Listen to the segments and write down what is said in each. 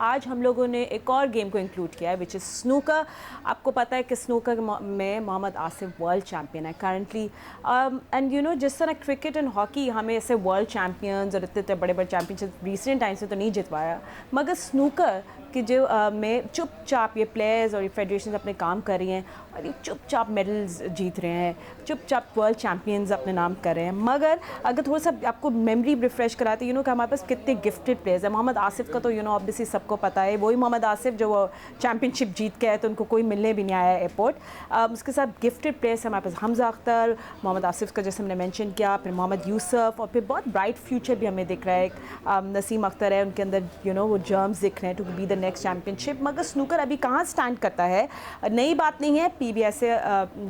आज हम लोगों ने एक और गेम को इंक्लूड किया है विच इज़ स्नूकर। आपको पता है कि स्नूकर में मोहम्मद आसिफ वर्ल्ड चैम्पियन है करंटली। एंड यू नो जिस तरह क्रिकेट एंड हॉकी हमें ऐसे वर्ल्ड चैम्पियंस और इतने बड़े बड़े चैम्पियनशिप रिसेंट टाइम से तो नहीं जितवाया, मगर स्नूकर कि जो में चुपचाप ये प्लेयर्स और ये फेडरेशन अपने काम कर रही हैं और ये चुपचाप मेडल्स जीत रहे हैं, चुपचाप वर्ल्ड चैम्पियंस अपने नाम कर रहे हैं। मगर अगर थोड़ा सा आपको मेमोरी रिफ्रेश कराते यू नो कि हमारे पास कितने गिफ्टेड प्लेयर्स हैं। मोहम्मद आसिफ का तो यू नो ऑब्वियसली सबको पता है, वही मोहम्मद आसिफ जो वो चैम्पियनशिप जीत के आए तो उनको कोई मिलने भी नहीं आया एयरपोर्ट। उसके साथ गिफ्टेड प्लेयर्स हमारे पास हमजा अख्तर, मोहम्मद आसिफ का जैसे हमने मैंशन किया, फिर मोहम्मद यूसुफ, और फिर बहुत ब्राइट फ्यूचर भी हमें दिख रहा है। नसीम अख्तर है, उनके अंदर यू नो वो जर्म्स दिख रहे हैं to be the next championship. मगर स्नूकर अभी कहाँ स्टैंड करता है, नई बात नहीं है। PBS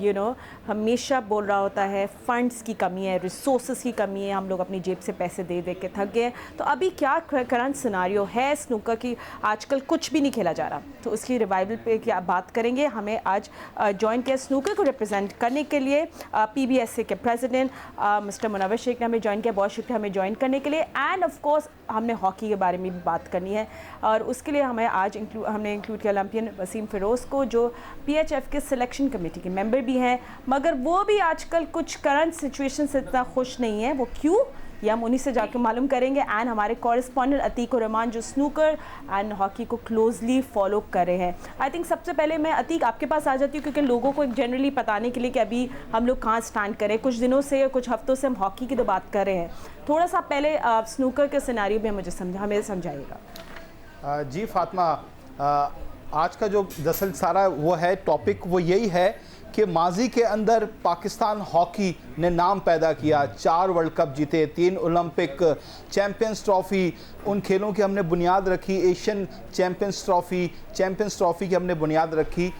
यू नो हमेशा बोल रहा होता है फंड्स की कमी है, रिसोर्सेज की कमी है, हम लोग अपनी जेब से पैसे दे दे के थक गए। तो अभी क्या करंट सिनारियो है स्नूकर की, आजकल कुछ भी नहीं खेला जा रहा, तो उसकी रिवाइवल पे क्या बात करेंगे। हमें आज ज्वाइन किया स्नूकर को रिप्रेजेंट करने के लिए PBSA के प्रेसिडेंट मिस्टर मुनव्वर शेख ने हमें ज्वाइन किया। बहुत शुक्रिया हमें ज्वाइन करने के लिए। एंड ऑफ कोर्स हमने हॉकी के बारे में भी बात करनी है और उसके लिए हमें आज हमने इंक्लूड किया ओलंपियन वसीम फिरोज़ को, जो PHF के सिलेक्शन कमेटी के मेंबर भी हैं, मगर वो भी आजकल कुछ करंट सिचुएशन से इतना खुश नहीं है। वो क्यों, ये हम उन्हीं से जाकर मालूम करेंगे। एंड हमारे कॉरेस्पॉन्डेंट अतीक और रहमान जो स्नूकर एंड हॉकी को क्लोजली फॉलो कर रहे हैं। आई थिंक सबसे पहले मैं अतीक आपके पास आ जाती हूँ क्योंकि लोगों को जनरली बताने के लिए कि अभी हम लोग कहाँ स्टैंड करें। कुछ दिनों से, कुछ हफ्तों से हम हॉकी की तो बात कर रहे हैं, थोड़ा सा पहले स्नूकर के सिनेरियो भी मुझे हमें समझाइएगा। जी फातिमा, आज का जो दरअसल सारा वो है टॉपिक वो यही है कि माजी के अंदर पाकिस्तान हॉकी ने नाम पैदा किया, 4 वर्ल्ड कप जीते, 3 ओलंपिक, चैम्पियंस ट्रॉफ़ी, उन खेलों की हमने बुनियाद रखी, एशियन चैम्पियंस ट्रॉफ़ी की हमने बुनियाद रखी।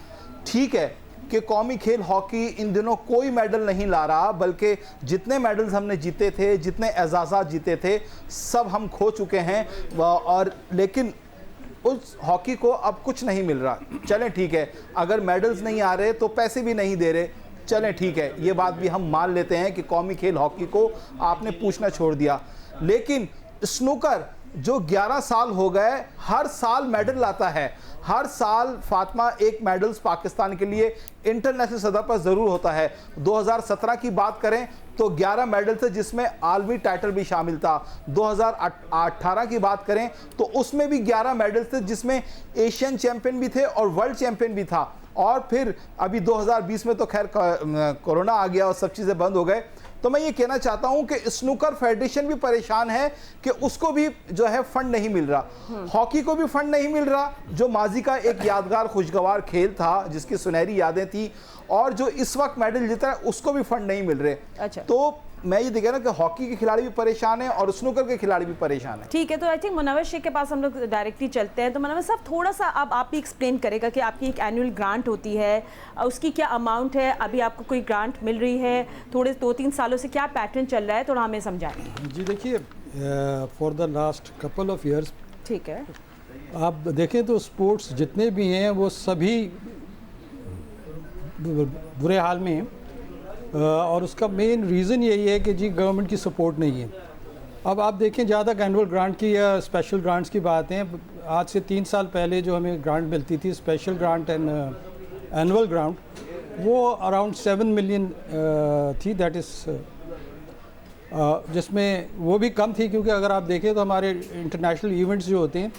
ठीक है कि कौमी खेल हॉकी इन दिनों कोई मेडल नहीं ला रहा, बल्कि जितने मेडल्स हमने जीते थे, जितने एजाज़ात जीते थे, सब हम खो चुके हैं। और लेकिन उस हॉकी को अब कुछ नहीं मिल रहा। चलें ठीक है, अगर मेडल्स नहीं आ रहे तो पैसे भी नहीं दे रहे, चलें ठीक है, ये बात भी हम मान लेते हैं कि कौमी खेल हॉकी को आपने पूछना छोड़ दिया। लेकिन स्नूकर जो 11 साल हो गए हर साल मेडल लाता है, हर साल फातिमा एक मेडल्स पाकिस्तान के लिए इंटरनेशनल सतह पर ज़रूर होता है। 2017 की बात करें तो 11 मेडल थे जिसमें आलमी टाइटल भी शामिल था। 2018 की बात करें तो उसमें भी 11 मेडल थे जिसमें एशियन चैंपियन भी थे और वर्ल्ड चैंपियन भी था। और फिर अभी 2020 में तो खैर कोरोना आ गया और सब चीज़ें बंद हो गए। तो मैं ये कहना चाहता हूं कि स्नूकर फेडरेशन भी परेशान है कि उसको भी जो है फंड नहीं मिल रहा, हॉकी को भी फंड नहीं मिल रहा, जो माजी का एक यादगार खुशगवार खेल था जिसकी सुनहरी यादें थी, और जो इस वक्त मेडल जीता है उसको भी फंड नहीं मिल रहे। अच्छा, तो मैं ये देखा ना कि हॉकी के खिलाड़ी भी परेशान हैं और स्नूकर के खिलाड़ी भी परेशान हैं। ठीक है, तो आई थिंक मुनव्वर शेख के पास हम लोग डायरेक्टली चलते हैं। तो मुनव्वर साहब थोड़ा सा अब आप भी एक्सप्लेन करेगा कि आपकी एक एनुअल ग्रांट होती है, उसकी क्या अमाउंट है, अभी आपको कोई ग्रांट मिल रही है, थोड़े 2-3 सालों से क्या पैटर्न चल रहा है, थोड़ा हमें समझाएं। जी देखिए, for the last couple of years, ठीक है, आप देखें तो स्पोर्ट्स जितने भी हैं वो सभी बुरे हाल में हैं, और उसका मेन रीज़न यही है कि जी गवर्नमेंट की सपोर्ट नहीं है। अब आप देखें, जहाँ तक एनुअल ग्रांट की या स्पेशल ग्रांट्स की बात है, आज से 3 साल पहले जो हमें ग्रांट मिलती थी, special grant and annual grant, वो अराउंड 7 मिलियन थी। दैट इज़ जिसमें वो भी कम थी क्योंकि अगर आप देखें तो हमारे इंटरनेशनल इवेंट्स जो होते हैं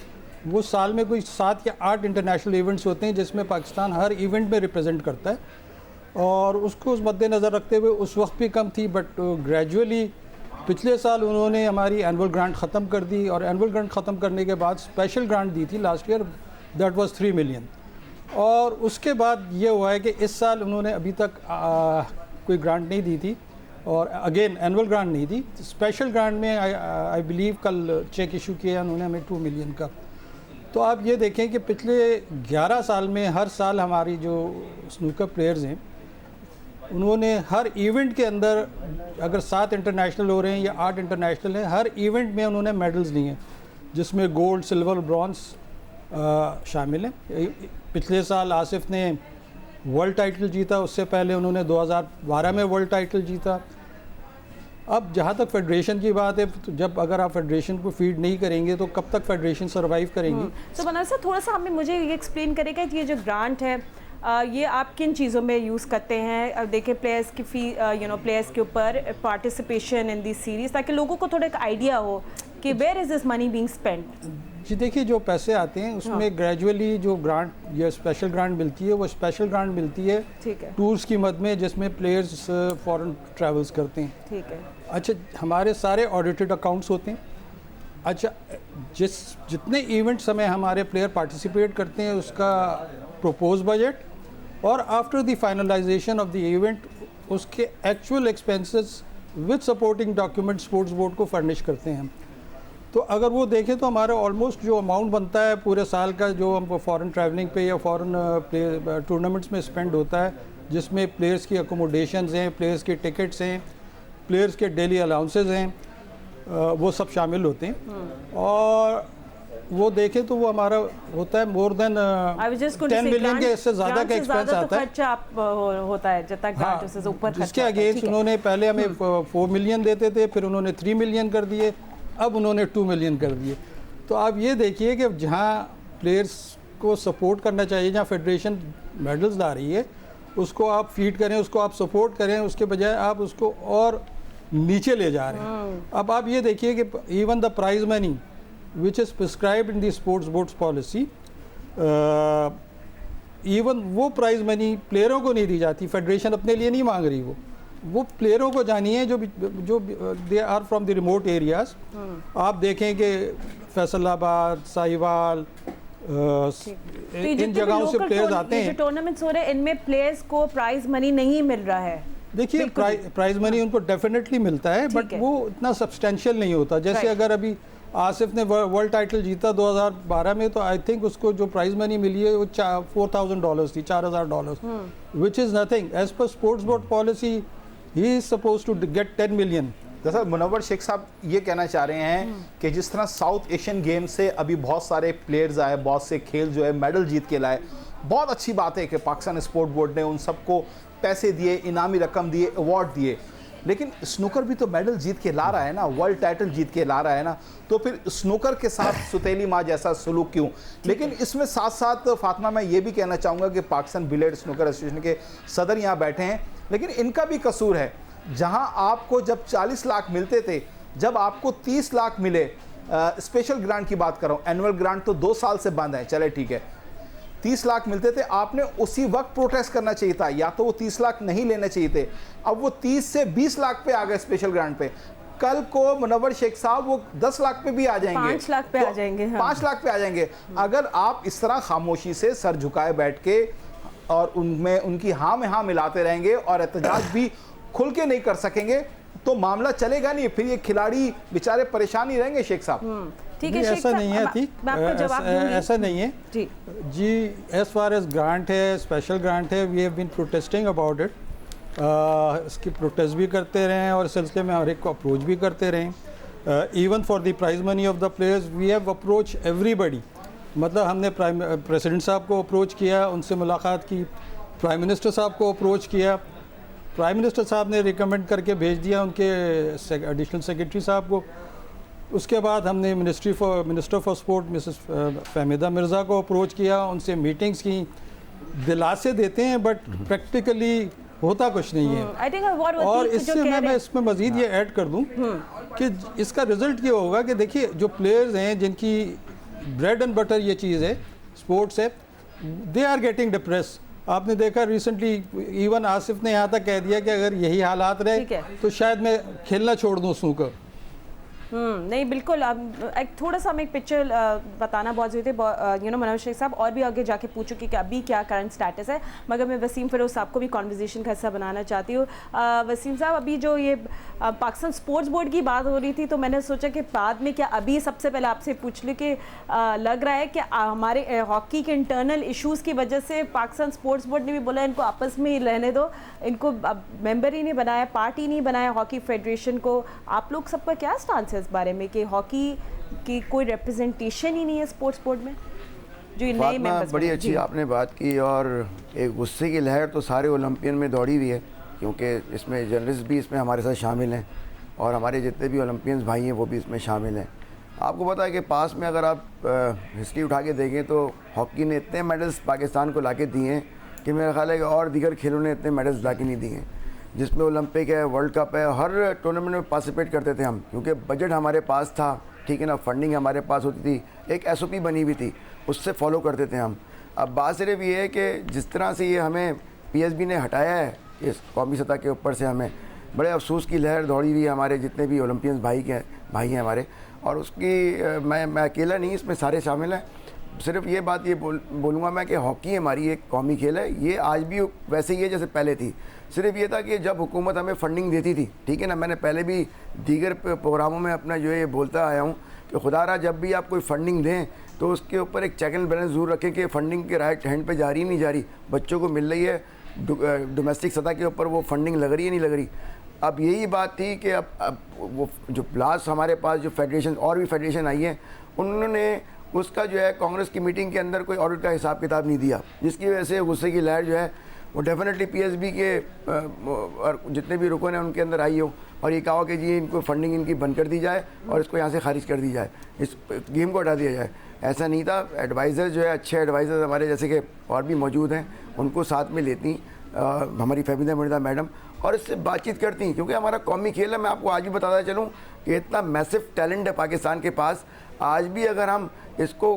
वो साल में कोई 7 या 8 इंटरनेशनल इवेंट्स होते हैं जिसमें पाकिस्तान हर इवेंट में रिप्रेजेंट करता है, और उसको उस मद्देनज़र रखते हुए उस वक्त भी कम थी। बट ग्रेजुअली पिछले साल उन्होंने हमारी एनुअल ग्रांट ख़त्म कर दी, और एनुअल ग्रांट ख़त्म करने के बाद स्पेशल ग्रांट दी थी last year, that was 3 million. और उसके बाद ये हुआ है कि इस साल उन्होंने अभी तक कोई ग्रांट नहीं दी थी, और अगेन एनुअल ग्रांट नहीं दी। स्पेशल ग्रांट में आई बिलीव कल चेक इशू किया उन्होंने हमें 2 मिलियन का। तो आप ये देखें कि पिछले 11 साल में हर साल हमारी जो स्नूकर प्लेयर्स हैं उन्होंने हर इवेंट के अंदर, अगर 7 इंटरनेशनल हो रहे हैं या 8 इंटरनेशनल हैं, हर इवेंट में उन्होंने मेडल्स लिए हैं, जिसमें गोल्ड, सिल्वर, ब्रॉन्ज शामिल हैं। पिछले साल आसिफ ने वर्ल्ड टाइटल जीता, उससे पहले उन्होंने 2012 में वर्ल्ड टाइटल जीता। अब जहाँ तक फेडरेशन की बात है, तो जब अगर आप फेडरेशन को फीड नहीं करेंगे तो कब तक फेडरेशन सर्वाइव करेंगी? तो बनारस सर थोड़ा सा हमें मुझे ये एक्सप्लेन करेगा कि ये जो ग्रांट है ये आप किन चीज़ों में यूज़ करते हैं? अब देखिए प्लेयर्स की फ़ी प्लेयर्स के ऊपर पार्टिसिपेशन इन दिस सीरीज़, ताकि लोगों को थोड़ा एक आइडिया हो कि where is this money being spent. जी देखिए, जो पैसे आते हैं उसमें ग्रेजुअली जो ग्रांट या स्पेशल ग्रांट मिलती है, वो स्पेशल ग्रांट मिलती है ठीक है, टूर्स की मद में, जिसमें प्लेयर्स फॉरेन ट्रैवल्स करते हैं। ठीक है। अच्छा, हमारे सारे ऑडिटेड अकाउंट्स होते हैं। अच्छा, जितने इवेंट्स में हमारे प्लेयर पार्टिसिपेट करते हैं उसका प्रोपोज बजट और after the finalization of the event उसके actual expenses with supporting document sports board को फर्निश करते हैं हम। तो अगर वो देखें तो हमारा ऑलमोस्ट जो अमाउंट बनता है पूरे साल का, जो हम फॉरेन ट्रैवलिंग पे या फॉरेन टूर्नामेंट्स में स्पेंड होता है, जिसमें प्लेयर्स की अकोमोडेशंस हैं, प्लेयर्स के टिकट्स हैं, प्लेयर्स के डेली अलाउंसेस हैं, वो सब शामिल होते हैं। और वो देखें तो वो हमारा होता है मोर देन 10 मिलियन के, इससे ज़्यादा का एक्सपेंस आता है। खर्चा होता है जब तक ग्रांट से ऊपर, जिसके अगेंस्ट उन्होंने पहले हमें 4 मिलियन देते थे, फिर उन्होंने 3 मिलियन कर दिए, अब उन्होंने 2 मिलियन कर दिए। तो आप ये देखिए कि जहाँ प्लेयर्स को सपोर्ट करना चाहिए, जहाँ फेडरेशन मेडल्स ला रही है, उसको आप फीड करें, उसको आप सपोर्ट करें, उसके बजाय आप उसको और नीचे ले जा रहे हैं। अब आप ये देखिए कि even the prize money which is prescribed in the sports boards policy, even वो प्राइज मनी प्लेयरों को नहीं दी जाती। फेडरेशन अपने लिए नहीं मांग रही, वो प्लेयरों को जानी है जो they are from the remote areas. आप देखें कि फैसलाबाद, साहिवाल, इन जगहों से प्लेयर्स आते हैं। जो टूर्नामेंट्स हो रहे हैं इनमें प्लेयर्स को प्राइज मनी नहीं मिल रहा है। देखिए, प्राइज मनी उनको डेफिनेटली मिलता है, बट वो इतना सब्सटेंशियल नहीं होता। जैसे अगर अभी आसिफ ने वर्ल्ड टाइटल जीता 2012 में, तो आई थिंक उसको जो प्राइज मनी मिली है वो $4,000 थी, $4,000, which is nothing. As per sports board policy ही is suppose to get 10 million. दरअसल मुनव्वर शेख साहब ये कहना चाह रहे हैं कि जिस तरह साउथ एशियन गेम से अभी बहुत सारे प्लेयर्स आए, बहुत से खेल जो है मेडल जीत के लाए, बहुत अच्छी बात है कि पाकिस्तान स्पोर्ट बोर्ड ने उन सबको पैसे दिए, इनामी रकम दिए, अवार्ड दिए, लेकिन स्नूकर भी तो मेडल जीत के ला रहा है ना, वर्ल्ड टाइटल जीत के ला रहा है ना, तो फिर स्नूकर के साथ सुतेली माँ जैसा सलूक क्यों? लेकिन इसमें साथ साथ फातिमा मैं ये भी कहना चाहूँगा कि पाकिस्तान बिलियर्ड स्नूकर एसोसिएशन के सदर यहाँ बैठे हैं, लेकिन इनका भी कसूर है। जहां आपको जब 40 लाख मिलते थे, जब आपको 30 लाख मिले, स्पेशल ग्रांट की बात कर रहा हूं, एनुअल ग्रांट तो 2 साल से बंद है, चले ठीक है, 30 लाख मिलते थे, आपने उसी वक्त प्रोटेस्ट करना चाहिए था, या तो वो 30 लाख नहीं लेने चाहिए थे। अब वो 30 से 20 लाख पे आ गए स्पेशल ग्रांट पे, कल को मुनव्वर शेख साहब वो 10 लाख पे भी आ जाएंगे, 5 लाख पे आ जाएंगे। 5 लाख पे आ जाएंगे। अगर आप इस तरह खामोशी से सर झुकाए बैठ के और उनमें उनकी हाँ में हाँ मिलाते रहेंगे और एहतजाज भी खुल के नहीं कर सकेंगे, तो मामला चलेगा नहीं, फिर ये खिलाड़ी बेचारे परेशान ही रहेंगे। शेख साहब ठीक है, ऐसा नहीं है, ठीक, ऐसा नहीं है जी। एज फार एज ग्रांट है, स्पेशल ग्रांट है, we have been protesting about it. इसकी प्रोटेस्ट भी करते रहे और इस सिलसिले में हर एक को अप्रोच भी करते रहे। Even for the prize money of the players we have approach everybody. मतलब हमने प्रेसिडेंट साहब को अप्रोच किया, उनसे मुलाकात की, प्राइम मिनिस्टर साहब को अप्रोच किया, प्राइम मिनिस्टर साहब ने रिकमेंड करके भेज दिया उनके एडिशनल सेक्रेटरी साहब को। उसके बाद हमने minister for sport Mrs Fahmida Mirza को अप्रोच किया, उनसे मीटिंग्स की। दिलासे देते हैं बट प्रैक्टिकली होता कुछ नहीं है। और इससे मैं इसमें मज़ीद ये ऐड कर दूं कि इसका रिज़ल्ट ये होगा कि देखिए जो प्लेयर्स हैं जिनकी ब्रेड एंड बटर ये चीज़ है, स्पोर्ट्स है, दे आर गेटिंग डिप्रेस। आपने देखा रिसेंटली इवन आसिफ ने यहाँ तक कह दिया कि अगर यही हालात रहे तो शायद मैं खेलना छोड़ दूँ स्नूकर। नहीं बिल्कुल। अब एक थोड़ा सा हमें एक पिक्चर बताना बहुत ज़रूरी थे, मुनव्वर शेख साहब, और भी आगे जाके पूछूँ कि अभी क्या करंट स्टेटस है, मगर मैं वसीम फिरोज़ साहब को भी कॉन्वर्जेशन का हिस्सा बनाना चाहती हूँ। वसीम साहब, अभी जो ये पाकिस्तान स्पोर्ट्स बोर्ड की बात हो रही थी, तो मैंने सोचा कि बाद में क्या अभी सबसे पहले आपसे पूछ लूँ कि लग रहा है कि हमारे हॉकी के इंटरनल इशूज़ की वजह से पाकिस्तान स्पोर्ट्स बोर्ड ने भी बोला इनको आपस में ही रहने दो, इनको मेंबर ही नहीं बनाया, पार्टी नहीं बनाया हॉकी फेडरेशन को। आप लोग सबका क्या स्टांस है इस बारे में कि हॉकी की कोई रिप्रेजेंटेशन ही नहीं है स्पोर्ट्स बोर्ड में? जो नए मेंबर्स, बड़ी अच्छी आपने बात की, और एक गुस्से की लहर तो सारे ओलंपियन में दौड़ी हुई है, क्योंकि इसमें जर्नलिस्ट भी इसमें हमारे साथ शामिल हैं और हमारे जितने भी ओलंपियंस भाई हैं वो भी इसमें शामिल हैं। आपको पता है कि पास में अगर आप हिस्ट्री उठा के देखें तो हॉकी ने इतने मेडल्स पाकिस्तान को लाके दिए हैं कि मेरा ख्याल है कि और दीगर खेलों ने इतने मेडल्स लाके नहीं दिए हैं। जिसमें ओलंपिक है, वर्ल्ड कप है, हर टूर्नामेंट में पार्टिसिपेट करते थे हम, क्योंकि बजट हमारे पास था, ठीक है ना, फंडिंग हमारे पास होती थी, एक SOP बनी हुई थी, उससे फॉलो करते थे हम। अब बात सिर्फ ये है कि जिस तरह से ये हमें PSB ने हटाया है इस कौमी सतह के ऊपर से, हमें बड़े अफसोस की लहर दौड़ी हुई है हमारे जितने भी ओलंपियंस भाई हैं हमारे, और उसकी मैं अकेला नहीं, इसमें सारे शामिल हैं। सिर्फ ये बात ये बोलूँगा मैं कि हॉकी हमारी एक कौमी खेल है, ये आज भी वैसे ही है जैसे पहले थी। सिर्फ ये था कि जब हुकूमत हमें फंडिंग देती थी, ठीक है ना, मैंने पहले भी दीगर प्रोग्रामों में अपना जो है ये बोलता आया हूँ कि खुदारा जब भी आप कोई फंडिंग दें तो उसके ऊपर एक चेक एंड बैलेंस ज़रूर रखें कि फ़ंडिंग के राइट हैंड पे जा रही नहीं जा रही, बच्चों को मिल रही है, डोमेस्टिक सतह के ऊपर वो फंडिंग लग रही है नहीं लग रही। अब यही बात थी कि अब वो जो लास्ट हमारे पास जो फेडरेशन और भी फेडरेशन आई है, उन्होंने उसका जो है कांग्रेस की मीटिंग के अंदर कोई ऑडिट का हिसाब किताब नहीं दिया, जिसकी वजह से गुस्से की लहर जो है वो डेफिनेटली PSB के और जितने भी रुकन हैं उनके अंदर आई हो, और ये कहा कि जी इनको फंडिंग इनकी बंद कर दी जाए और इसको यहाँ से खारिज कर दी जाए, इस गेम को हटा दिया जाए। ऐसा नहीं था। एडवाइज़र जो है, अच्छे एडवाइज़र हमारे जैसे कि और भी मौजूद हैं, उनको साथ में लेती हमारी फहमीदा मिर्ज़ा मैडम, और इससे बातचीत करती, क्योंकि हमारा कौमी खेल है। मैं आपको आज भी बताता चलूँ कि इतना मैसिव टैलेंट है पाकिस्तान के पास, आज भी अगर हम इसको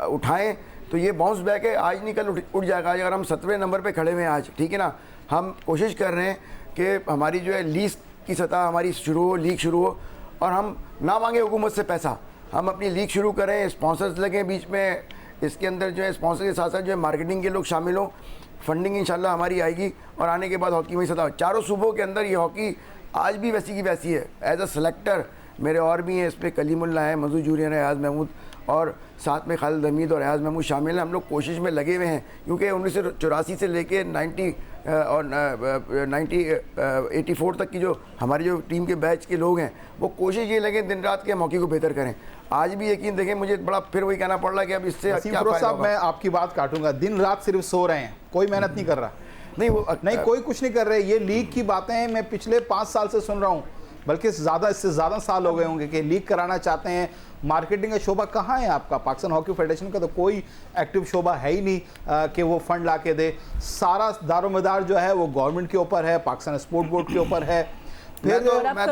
उठाएं तो ये बाउंस बैक है, आज नहीं कल उठ जाएगा। आज अगर हम 7वें नंबर पे खड़े हुए हैं आज, ठीक है ना, हम कोशिश कर रहे हैं कि हमारी जो है लीग की सतह हमारी शुरू हो, लीग शुरू हो, और हम ना मांगे हुकूमत से पैसा, हम अपनी लीग शुरू करें, स्पॉन्सर्स लगें बीच में, इसके अंदर जो है स्पॉन्सर के साथ साथ जो है मार्केटिंग के लोग शामिल हों, फंडिंग इंशाल्लाह हमारी आएगी, और आने के बाद हॉकी में सतह चारों सूबों के अंदर ये हॉकी आज भी वैसी की वैसी है। एज अ सेलेक्टर मेरे और भी हैं, इसमें कलीमुल्ला है, मजू जूरियन है, एयाज महमूद, और साथ में खालिद हमीद और एयाज महमूद शामिल हैं। हम लोग कोशिश में लगे हुए हैं, क्योंकि 1984 से लेके 84 तक की जो हमारी जो टीम के बैच के लोग हैं, वो कोशिश ये लगे दिन रात के हम हॉकी को बेहतर करें। आज भी यकीन देखें, मुझे बड़ा फिर वही कहना पड़ रहा है कि अब इससे क्या फायदा होगा। मैं आपकी बात काटूंगा, दिन रात सिर्फ सो रहे हैं, कोई मेहनत नहीं कर रहा। नहीं, वो नहीं, कोई कुछ नहीं कर रहे। ये लीग की बातें हैं, मैं पिछले 5 साल से सुन रहा हूँ, बल्कि इससे ज़्यादा साल हो गए होंगे कि लीग कराना चाहते हैं। मार्केटिंग का शोबा कहाँ है आपका? पाकिस्तान हॉकी फेडरेशन का तो कोई एक्टिव शोबा है ही नहीं कि वो फंड ला के दे। सारा दारोमदार जो है वो गवर्नमेंट के ऊपर है, पाकिस्तान स्पोर्ट बोर्ड के ऊपर है। मैं तो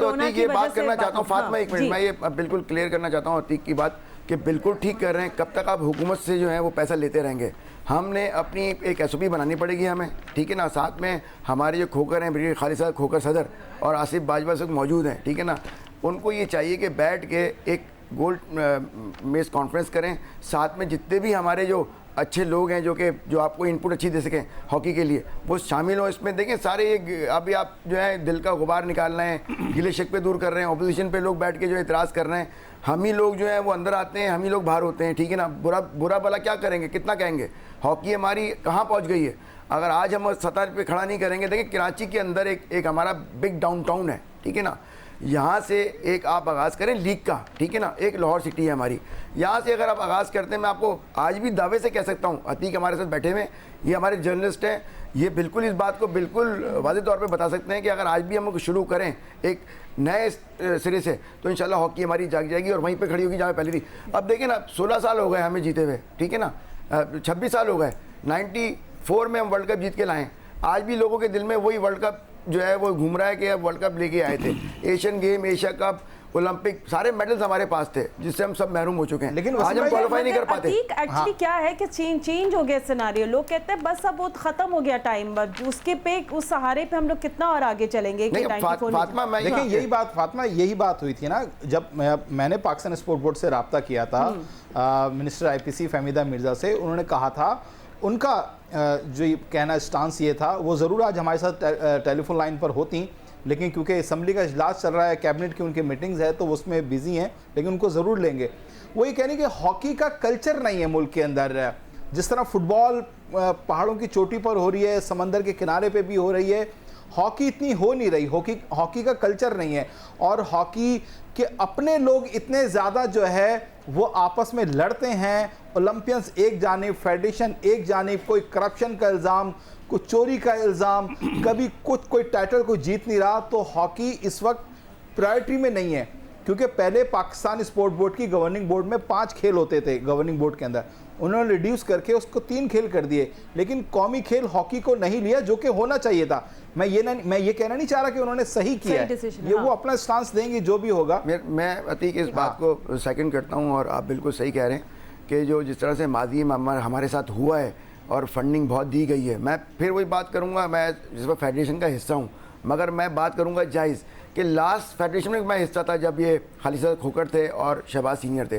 अतीक ये बात करना चाहता हूँ, फातिमा एक मिनट, मैं ये बिल्कुल क्लियर करना चाहता हूँ अतीक की बात, कि बिल्कुल ठीक कर रहे हैं। कब तक आप हुकूमत से जो है वो पैसा लेते रहेंगे? हमने अपनी एक SOP बनानी पड़ेगी हमें, ठीक है ना। साथ में हमारे जो खोकर हैं, ब्रिगेडियर खालिद साहब खोकर सदर और आसिफ बाजवा सब मौजूद हैं, ठीक है ना। उनको ये चाहिए कि बैठ के एक गोल्ड मेज कॉन्फ्रेंस करें, साथ में जितने भी हमारे जो अच्छे लोग हैं जो आपको इनपुट अच्छी दे सकें हॉकी के लिए, वो शामिल हो इसमें। देखें सारे ये अभी आप जो है दिल का गुबार निकाल रहे हैं, गिले शिकवे दूर कर रहे हैं, अपोजिशन पे लोग बैठ के जो इतराज़ कर रहे हैं, हम ही लोग जो है वो अंदर आते हैं, हम ही लोग बाहर होते हैं, ठीक है ना। बुरा भला क्या करेंगे, कितना कहेंगे? हॉकी हमारी कहाँ पहुँच गई है अगर आज हम सतह पे खड़ा नहीं करेंगे। देखिए कराची के अंदर एक हमारा बिग डाउनटाउन है, ठीक है ना। यहाँ से एक आप आगाज़ करें लीग का, ठीक है ना। एक लाहौर सिटी है हमारी, यहाँ से अगर आप आगाज़ करते हैं, मैं आपको आज भी दावे से कह सकता हूँ, अतीक हमारे साथ बैठे हुए, ये हमारे जर्नलिस्ट हैं, ये बिल्कुल इस बात को बिल्कुल वाज़े तौर पे बता सकते हैं कि अगर आज भी हम शुरू करें एक नए सिरे से, तो इंशाल्लाह हॉकी हमारी जाग जाएगी और वहीं पे खड़ी होगी जहाँ पहले थी। अब देखिए ना, 16 साल हो गए हमें जीते हुए, ठीक है ना, 26 साल हो गए, 94 में हम वर्ल्ड कप जीत के लाएँ। आज भी लोगों के दिल में वही वर्ल्ड कप जो है वो घूम रहा है कि अब वर्ल्ड कप लेके आए थे। Asian game, Asia cup, Olympic, सारे मेडल्स हमारे पास थे, जिससे हम सब महरूम हो चुके हैं। लेकिन आज हम क्वालिफाई नहीं कर पाते। एक्चुअली क्या है कि चेंज हो गया सिनारियो। लोग कहते हैं बस अब वो खत्म हो गया टाइम, उसके पे उस सहारे पे हम लोग कितना और आगे चलेंगे। फातिमा, देखिए यही बात फातिमा, यही बात हुई थी ना, जब मैंने पाकिस्तान स्पोर्ट बोर्ड से रब्ता किया था मिनिस्टर IPC फहमीदा मिर्ज़ा से। उन्होंने कहा था, उनका जो कहना स्टांस ये था, वो ज़रूर आज हमारे साथ टेलीफोन लाइन पर होती, लेकिन क्योंकि असम्बली का इजलास चल रहा है, कैबिनेट की उनकी मीटिंग्स है, तो उसमें बिजी हैं, लेकिन उनको ज़रूर लेंगे। वो ये कहने कि हॉकी का कल्चर नहीं है मुल्क के अंदर। जिस तरह फुटबॉल पहाड़ों की चोटी पर हो रही है, समंदर के किनारे पे भी हो रही है, हॉकी इतनी हो नहीं रही। हॉकी का कल्चर नहीं है, और हॉकी के अपने लोग इतने ज़्यादा जो है वो आपस में लड़ते हैं। ओलंपियंस एक जानिब, फेडरेशन एक जानिब, कोई करप्शन का इल्ज़ाम, कोई चोरी का इल्ज़ाम, कभी कोई टाइटल को जीत नहीं रहा। तो हॉकी इस वक्त प्रायोरिटी में नहीं है, क्योंकि पहले पाकिस्तान स्पोर्ट बोर्ड की गवर्निंग बोर्ड में 5 खेल होते थे गवर्निंग बोर्ड के अंदर, उन्होंने रिड्यूस करके उसको 3 खेल कर दिए, लेकिन कौमी खेल हॉकी को नहीं लिया, जो कि होना चाहिए था। मैं ये कहना नहीं चाह रहा कि उन्होंने सही किया है, ये वो अपना स्टांस देंगे जो भी होगा। मैं अतीक इस बात को सेकंड करता हूं, और आप बिल्कुल सही कह रहे हैं कि जो जिस तरह से माजी में हमारे साथ हुआ है और फंडिंग बहुत दी गई है, मैं फिर वही बात करूंगा, मैं जिसमें फेडरेशन का हिस्सा हूं, मगर मैं बात करूंगा जायज़ कि लास्ट फेडरेशन में मैं हिस्सा था जब ये खालिद खोखर थे और शहबाज सीनियर थे।